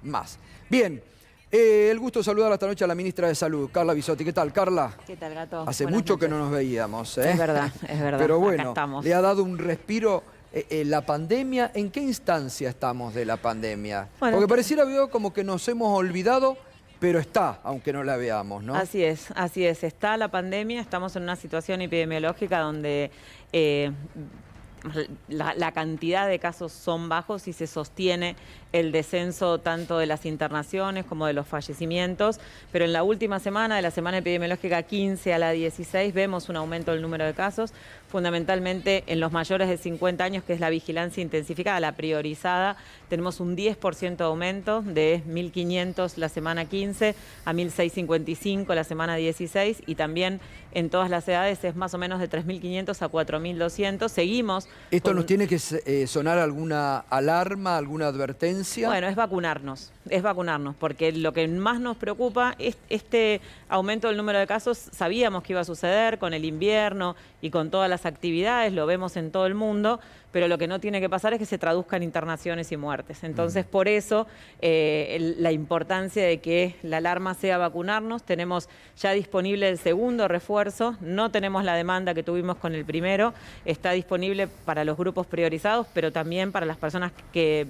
más. Bien, el gusto de saludar esta noche a la ministra de Salud, Carla Bisotti. ¿Qué tal, Carla? ¿Qué tal, Gato? Hace Buenas mucho noches. que no nos veíamos, ¿eh? Es verdad, es verdad. Pero Acá bueno, estamos. le ha dado un respiro la pandemia. ¿En qué instancia estamos de la pandemia? Bueno, porque pareciera veo como que nos hemos olvidado, pero está, aunque no la veamos, ¿no? Así es, así es. Está la pandemia, estamos en una situación epidemiológica donde la cantidad de casos son bajos y se sostiene el descenso tanto de las internaciones como de los fallecimientos, pero en la última semana, de la semana epidemiológica 15 a la 16, vemos un aumento del número de casos, fundamentalmente en los mayores de 50 años, que es la vigilancia intensificada, la priorizada. Tenemos un 10% de aumento, de 1.500 la semana 15 a 1.655 la semana 16, y también en todas las edades es más o menos de 3.500 a 4.200. Seguimos. ¿Esto nos tiene que sonar alguna alarma, alguna advertencia? Bueno, es vacunarnos, porque lo que más nos preocupa es este aumento del número de casos. Sabíamos que iba a suceder con el invierno y con todas las actividades, lo vemos en todo el mundo, pero lo que no tiene que pasar es que se traduzcan internaciones y muertes. Entonces, por eso, la importancia de que la alarma sea vacunarnos. Tenemos ya disponible el segundo refuerzo, no tenemos la demanda que tuvimos con el primero, está disponible para los grupos priorizados, pero también para las personas que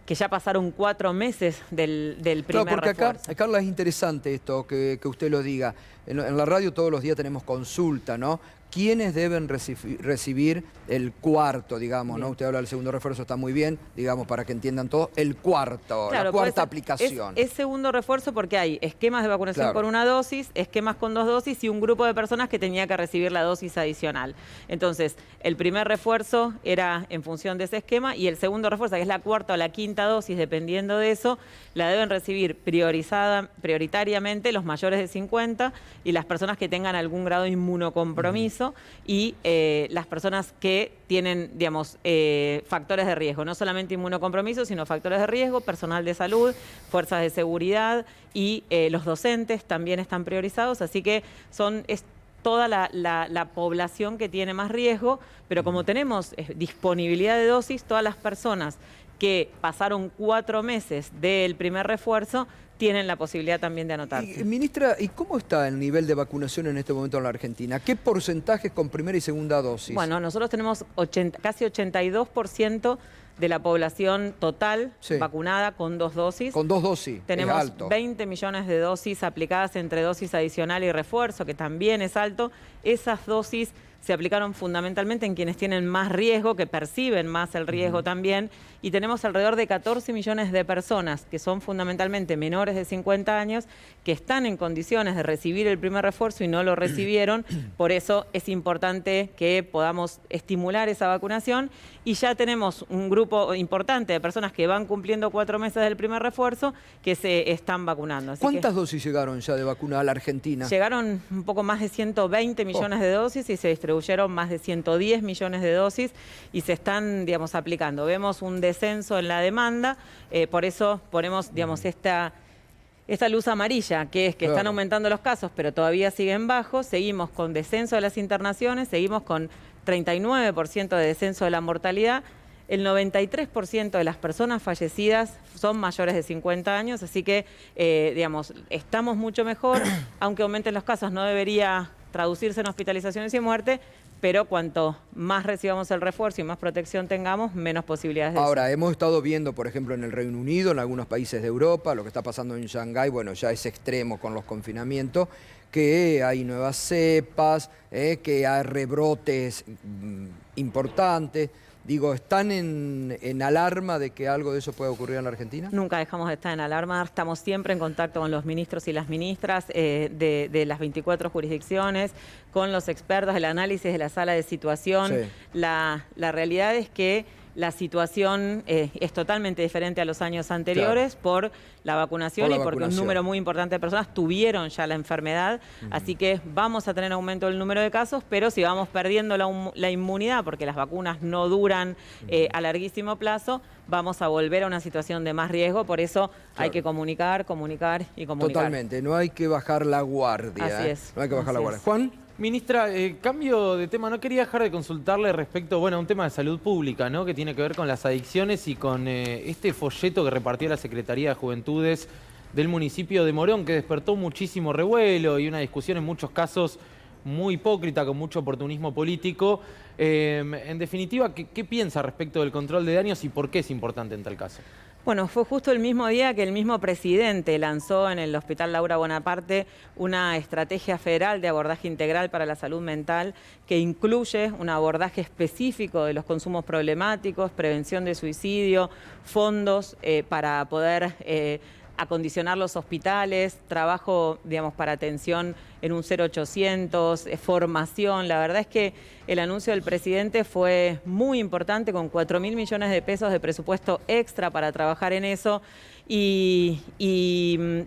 ya pasaron 4 meses del primer porque refuerzo. Acá, Carla, es interesante esto que usted lo diga. En la radio todos los días tenemos consulta, ¿no? ¿Quiénes deben recibir el cuarto, digamos, ¿no? Usted habla del segundo refuerzo, está muy bien, digamos, para que entiendan todos. El cuarto, claro, la cuarta aplicación. Es segundo refuerzo porque hay esquemas de vacunación con una dosis, esquemas con 2 dosis y un grupo de personas que tenía que recibir la dosis adicional. Entonces, el primer refuerzo era en función de ese esquema, y el segundo refuerzo, que es la cuarta o la quinta dosis, dependiendo de eso, la deben recibir prioritariamente los mayores de 50 y las personas que tengan algún grado de inmunocompromiso. Y las personas que tienen, digamos, factores de riesgo, no solamente inmunocompromiso, sino factores de riesgo, personal de salud, fuerzas de seguridad y los docentes también están priorizados, así que es toda la población que tiene más riesgo, pero como tenemos disponibilidad de dosis, todas las personas que pasaron 4 meses del primer refuerzo tienen la posibilidad también de anotarse. Ministra, ¿y cómo está el nivel de vacunación en este momento en la Argentina? ¿Qué porcentajes con primera y segunda dosis? Bueno, nosotros tenemos casi 82% de la población total vacunada con 2 dosis. Con 2 dosis, tenemos es alto. 20 millones de dosis aplicadas entre dosis adicional y refuerzo, que también es alto. Esas dosis se aplicaron fundamentalmente en quienes tienen más riesgo, que perciben más el riesgo también, y tenemos alrededor de 14 millones de personas, que son fundamentalmente menores de 50 años, que están en condiciones de recibir el primer refuerzo y no lo recibieron. Por eso es importante que podamos estimular esa vacunación, y ya tenemos un grupo importante de personas que van cumpliendo 4 meses del primer refuerzo que se están vacunando. Así ¿Cuántas dosis llegaron ya de vacuna a la Argentina? Llegaron un poco más de 120 millones de dosis y se distribuyeron más de 110 millones de dosis y se están, digamos, aplicando. Vemos un descenso en la demanda, por eso ponemos, digamos, esta luz amarilla, que es que están aumentando los casos, pero todavía siguen bajos. Seguimos con descenso de las internaciones, seguimos con 39% de descenso de la mortalidad. El 93% de las personas fallecidas son mayores de 50 años, así que, digamos, estamos mucho mejor. Aunque aumenten los casos, no debería traducirse en hospitalizaciones y muerte, pero cuanto más recibamos el refuerzo y más protección tengamos, menos posibilidades de Ahora, hemos estado viendo, por ejemplo, en el Reino Unido, en algunos países de Europa, lo que está pasando en Shanghái, bueno, ya es extremo con los confinamientos, que hay nuevas cepas, que hay rebrotes importantes. Digo, ¿están en alarma de que algo de eso pueda ocurrir en la Argentina? Nunca dejamos de estar en alarma, estamos siempre en contacto con los ministros y las ministras de las 24 jurisdicciones, con los expertos, el análisis de la sala de situación. La realidad es que la situación es totalmente diferente a los años anteriores por la vacunación y porque un número muy importante de personas tuvieron ya la enfermedad. Así que vamos a tener aumento del número de casos, pero si vamos perdiendo la inmunidad, porque las vacunas no duran a larguísimo plazo, vamos a volver a una situación de más riesgo. Por eso hay que comunicar y comunicar. Totalmente, no hay que bajar la guardia. Así es. No hay que bajar la guardia. Juan. Ministra, cambio de tema. No quería dejar de consultarle respecto, bueno, a un tema de salud pública, ¿no? Que tiene que ver con las adicciones y con este folleto que repartió la Secretaría de Juventudes del municipio de Morón, que despertó muchísimo revuelo y una discusión en muchos casos muy hipócrita, con mucho oportunismo político. En definitiva, ¿qué piensa respecto del control de daños y por qué es importante en tal caso? Bueno, fue justo el mismo día que el mismo presidente lanzó en el Hospital Laura Bonaparte una estrategia federal de abordaje integral para la salud mental que incluye un abordaje específico de los consumos problemáticos, prevención de suicidio, fondos para poder acondicionar los hospitales, trabajo, digamos, para atención en un 0800, formación. La verdad es que el anuncio del presidente fue muy importante, con 4.000 millones de pesos de presupuesto extra para trabajar en eso. Y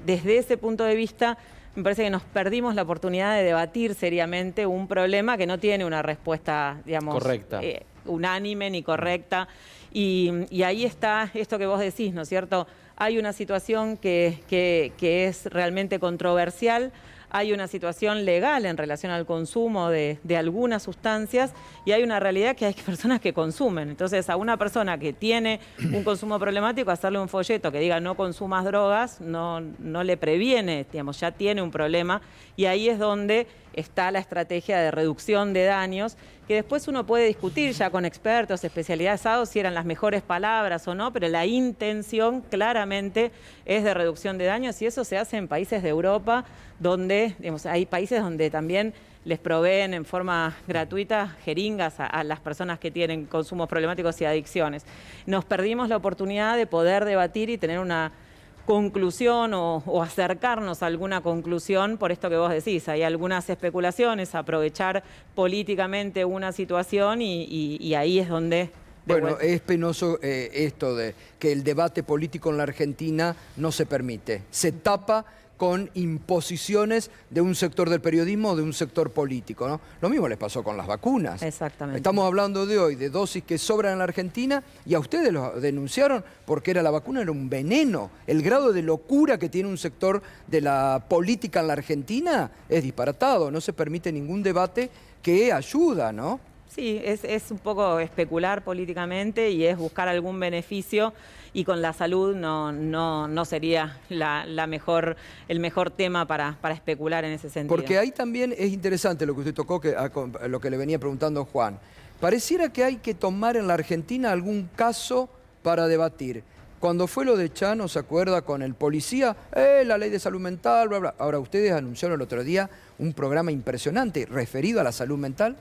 desde ese punto de vista, me parece que nos perdimos la oportunidad de debatir seriamente un problema que no tiene una respuesta, digamos, correcta, unánime ni correcta. Y ahí está esto que vos decís, ¿no es cierto? Hay una situación que es realmente controversial, hay una situación legal en relación al consumo de algunas sustancias y hay una realidad que hay personas que consumen. Entonces, a una persona que tiene un consumo problemático, hacerle un folleto que diga no consumas drogas, no le previene, digamos, ya tiene un problema, y ahí es donde está la estrategia de reducción de daños, que después uno puede discutir ya con expertos especializados si eran las mejores palabras o no, pero la intención claramente es de reducción de daños, y eso se hace en países de Europa, donde, digamos, hay países donde también les proveen en forma gratuita jeringas a las personas que tienen consumos problemáticos y adicciones. Nos perdimos la oportunidad de poder debatir y tener una conclusión o acercarnos a alguna conclusión por esto que vos decís. Hay algunas especulaciones, aprovechar políticamente una situación y ahí es donde... Bueno, es penoso esto de que el debate político en la Argentina no se permite. Se tapa con imposiciones de un sector del periodismo o de un sector político, ¿no? Lo mismo les pasó con las vacunas. Exactamente. Estamos hablando de hoy de dosis que sobran en la Argentina y a ustedes lo denunciaron porque la vacuna era un veneno. El grado de locura que tiene un sector de la política en la Argentina es disparatado. No se permite ningún debate que ayuda, ¿no? Sí, es un poco especular políticamente y es buscar algún beneficio, y con la salud no sería el mejor tema para especular en ese sentido. Porque ahí también es interesante lo que usted tocó, lo que le venía preguntando Juan. Pareciera que hay que tomar en la Argentina algún caso para debatir. Cuando fue lo de Chano, ¿se acuerda? Con el policía, la ley de salud mental, bla, bla. Ahora, ustedes anunciaron el otro día un programa impresionante referido a la salud mental.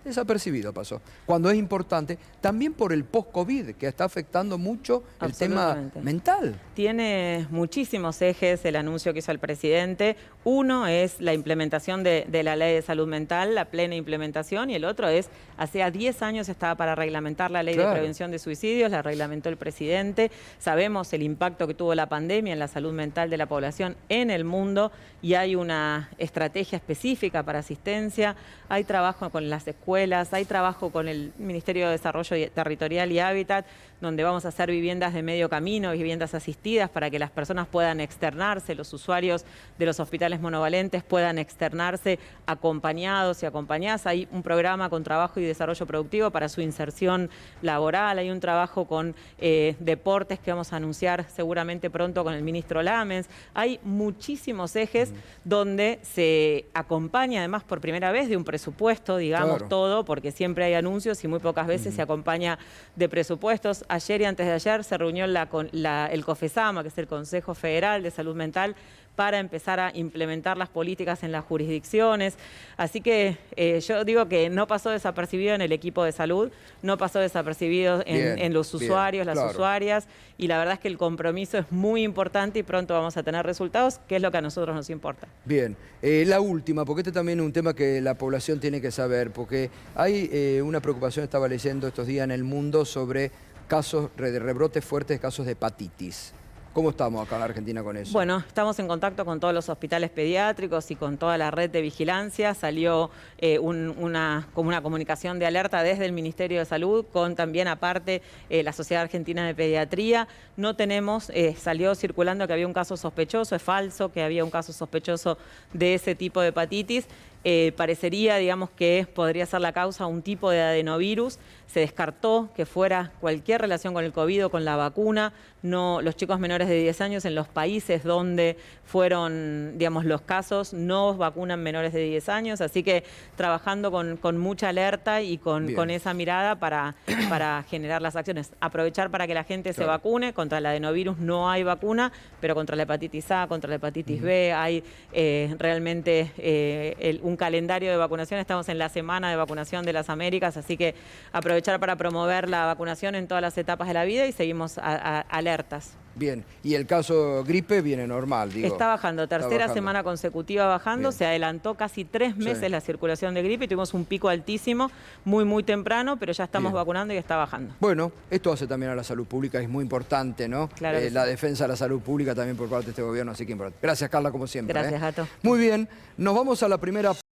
Desapercibido pasó. Cuando es importante, también por el post-COVID, que está afectando mucho el tema mental. Tiene muchísimos ejes el anuncio que hizo el presidente. Uno es la implementación de la ley de salud mental, la plena implementación, y el otro es, hace 10 años estaba para reglamentar la ley de prevención de suicidios, la reglamentó el presidente. Sabemos el impacto que tuvo la pandemia en la salud mental de la población en el mundo, y hay una estrategia específica para asistencia, hay trabajo con las escuelas, hay trabajo con el Ministerio de Desarrollo Territorial y Hábitat, donde vamos a hacer viviendas de medio camino, viviendas asistidas, para que las personas puedan externarse, los usuarios de los hospitales monovalentes puedan externarse acompañados y acompañadas. Hay un programa con trabajo y desarrollo productivo para su inserción laboral, hay un trabajo con deportes que vamos a anunciar seguramente pronto con el ministro Lamens. Hay muchísimos ejes donde se acompaña, además por primera vez, de un presupuesto, digamos, todo, porque siempre hay anuncios y muy pocas veces se acompaña de presupuestos. Ayer y antes de ayer se reunió el COFESAMA, que es el Consejo Federal de Salud Mental, para empezar a implementar las políticas en las jurisdicciones. Así que yo digo que no pasó desapercibido en el equipo de salud, no pasó desapercibido en los usuarios, las usuarias, y la verdad es que el compromiso es muy importante y pronto vamos a tener resultados, que es lo que a nosotros nos importa. Bien, la última, porque este también es un tema que la población tiene que saber, porque hay una preocupación, estaba leyendo estos días en El Mundo, sobre casos de rebrotes fuertes, casos de hepatitis. ¿Cómo estamos acá en la Argentina con eso? Bueno, estamos en contacto con todos los hospitales pediátricos y con toda la red de vigilancia. Salió una comunicación de alerta desde el Ministerio de Salud, con también aparte la Sociedad Argentina de Pediatría. No tenemos, salió circulando que había un caso sospechoso, es falso que había un caso sospechoso de ese tipo de hepatitis. parecería, digamos, que podría ser la causa un tipo de adenovirus. Se descartó que fuera cualquier relación con el COVID o con la vacuna. No, los chicos menores de 10 años en los países donde fueron, digamos, los casos, no vacunan menores de 10 años. Así que trabajando con mucha alerta y con esa mirada para generar las acciones. Aprovechar para que la gente se vacune. Contra el adenovirus no hay vacuna, pero contra la hepatitis A, contra la hepatitis B, hay realmente un calendario de vacunación. Estamos en la semana de vacunación de las Américas, así que aprovechar para promover la vacunación en todas las etapas de la vida y seguimos alertas. Bien, y el caso gripe viene normal, digo. Está bajando, tercera semana consecutiva bajando. Bien. Se adelantó casi 3 meses la circulación de gripe y tuvimos un pico altísimo muy temprano, pero ya estamos vacunando y está bajando. Bueno, esto hace también a la salud pública, es muy importante, ¿no? Claro la defensa de la salud pública también por parte de este gobierno, así que importante. Gracias, Carla, como siempre. Gracias, Gato. Muy bien, nos vamos a la primera...